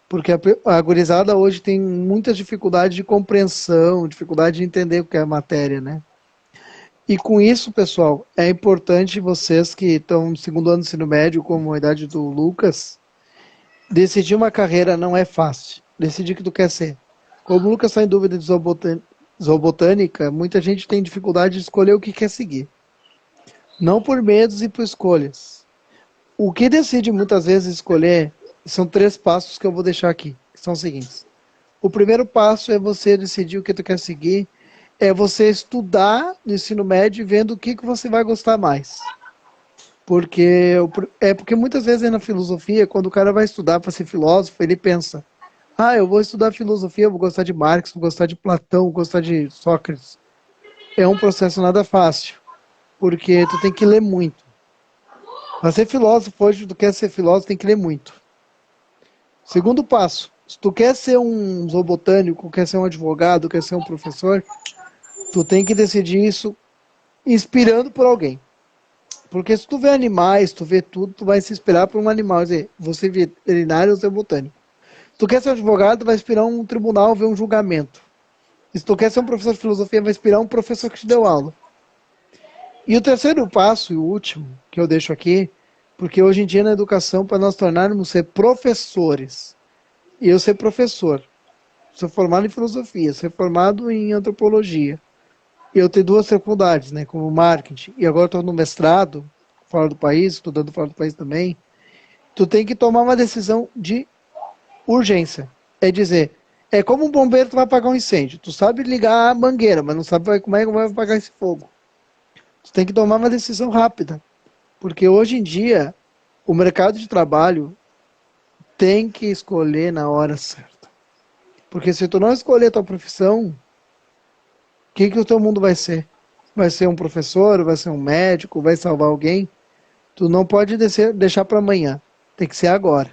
Porque a gurizada hoje tem muitas dificuldades de compreensão, dificuldade de entender o que é a matéria, né? E com isso, pessoal, é importante vocês que estão no segundo ano do ensino médio, como a idade do Lucas, decidir uma carreira não é fácil. Decidir o que tu quer ser. Como o Lucas está em dúvida de zoobotânica, muita gente tem dificuldade de escolher o que quer seguir. Não por medos e por escolhas. O que decide muitas vezes escolher são 3 passos que eu vou deixar aqui, que são os seguintes. O primeiro passo é você decidir o que tu quer seguir, é você estudar no ensino médio vendo o que você vai gostar mais. Porque muitas vezes na filosofia, quando o cara vai estudar para ser filósofo, ele pensa: eu vou estudar filosofia, eu vou gostar de Marx, vou gostar de Platão, vou gostar de Sócrates. É um processo nada fácil, porque tu tem que ler muito. Para ser filósofo hoje, tu quer ser filósofo, tem que ler muito. Segundo passo, se tu quer ser um zoobotânico, quer ser um advogado, quer ser um professor, tu tem que decidir isso inspirando por alguém. Porque se tu vê animais, tu vê tudo, tu vai se inspirar por um animal. Quer dizer, você veterinário ou zoobotânico. Se tu quer ser um advogado, vai inspirar um tribunal, ver um julgamento. E se tu quer ser um professor de filosofia, vai inspirar um professor que te deu aula. E o terceiro passo, e o último, que eu deixo aqui, porque hoje em dia na educação, para nós tornarmos ser professores, e eu ser professor, sou formado em filosofia, sou formado em antropologia, e eu tenho 2 faculdades, né, como marketing, e agora estou no mestrado, fora do país, estudando fora do país também, tu tem que tomar uma decisão de urgência. É dizer, é como um bombeiro, tu vai apagar um incêndio, tu sabe ligar a mangueira, mas não sabe como é que vai apagar esse fogo. Tu tem que tomar uma decisão rápida, porque hoje em dia, o mercado de trabalho tem que escolher na hora certa. Porque se tu não escolher a tua profissão, o que o teu mundo vai ser? Vai ser um professor, vai ser um médico, vai salvar alguém? Tu não pode deixar para amanhã. Tem que ser agora.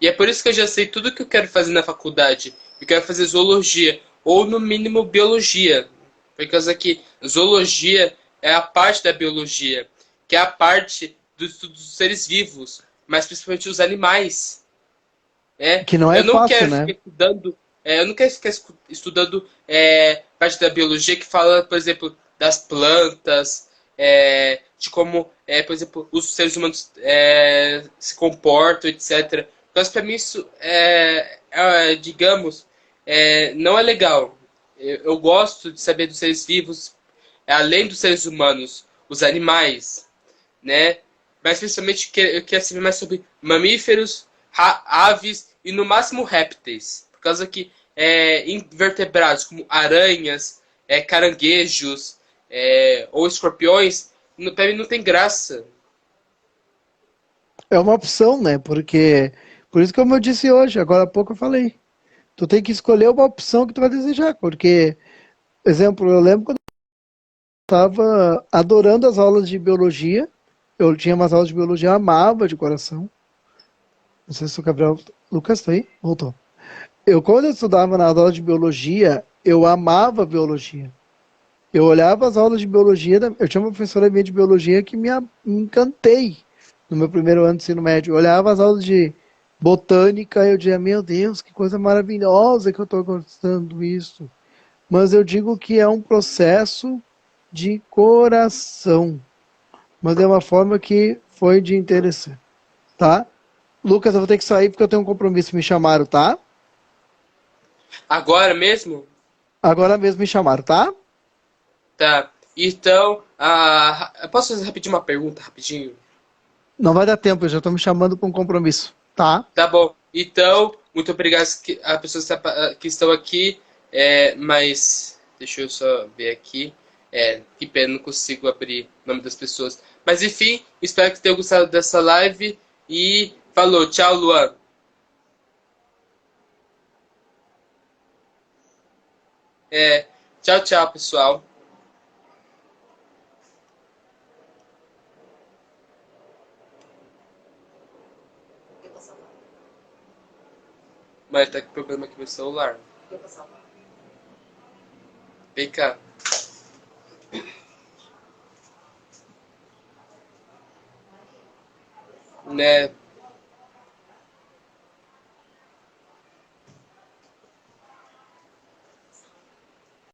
E é por isso que eu já sei tudo que eu quero fazer na faculdade. Eu quero fazer zoologia, ou no mínimo biologia. Por causa que zoologia é a parte da biologia, que é a parte do estudo dos seres vivos, mas principalmente os animais. Que não é Eu não fácil, quero né? ficar estudando, eu não quero ficar estudando parte da biologia que fala, por exemplo, das plantas, de como, por exemplo, os seres humanos se comportam, etc. Mas para mim isso digamos, não é legal. Eu gosto de saber dos seres vivos, além dos seres humanos, os animais, né? Mas principalmente eu quero saber mais sobre mamíferos, aves e no máximo répteis. Por causa que invertebrados como aranhas, caranguejos ou escorpiões, para mim não tem graça. É uma opção, né? Porque, por isso que como eu disse hoje, agora há pouco eu falei. Tu tem que escolher uma opção que tu vai desejar. Porque, exemplo, eu lembro quando eu estava adorando as aulas de biologia. Eu tinha umas aulas de biologia, eu amava de coração. Não sei se o Gabriel. Lucas, tá aí? Voltou. Quando eu estudava na aula de biologia, eu amava biologia. Eu olhava as aulas de biologia, eu tinha uma professora minha de biologia que me encantei no meu primeiro ano de ensino médio. Eu olhava as aulas de botânica e eu dizia, meu Deus, que coisa maravilhosa que eu estou gostando disso. Mas eu digo que é um processo de coração. Mas é uma forma que foi de interessante, tá? Lucas, eu vou ter que sair porque eu tenho um compromisso, me chamaram, tá? Agora mesmo? Agora mesmo me chamaram, tá? Tá. Então, posso fazer rapidinho uma pergunta, rapidinho? Não vai dar tempo, eu já tô me chamando para um compromisso, tá? Tá bom. Então, muito obrigado a pessoas que estão aqui. Mas deixa eu só ver aqui. Que pena, não consigo abrir o nome das pessoas. Mas enfim, espero que tenham gostado dessa live. E falou, tchau, Luan. Tchau, tchau, pessoal. Eu vou salvar. Mas tá com problema aqui no meu celular. Eu vou salvar. Vem cá. Né?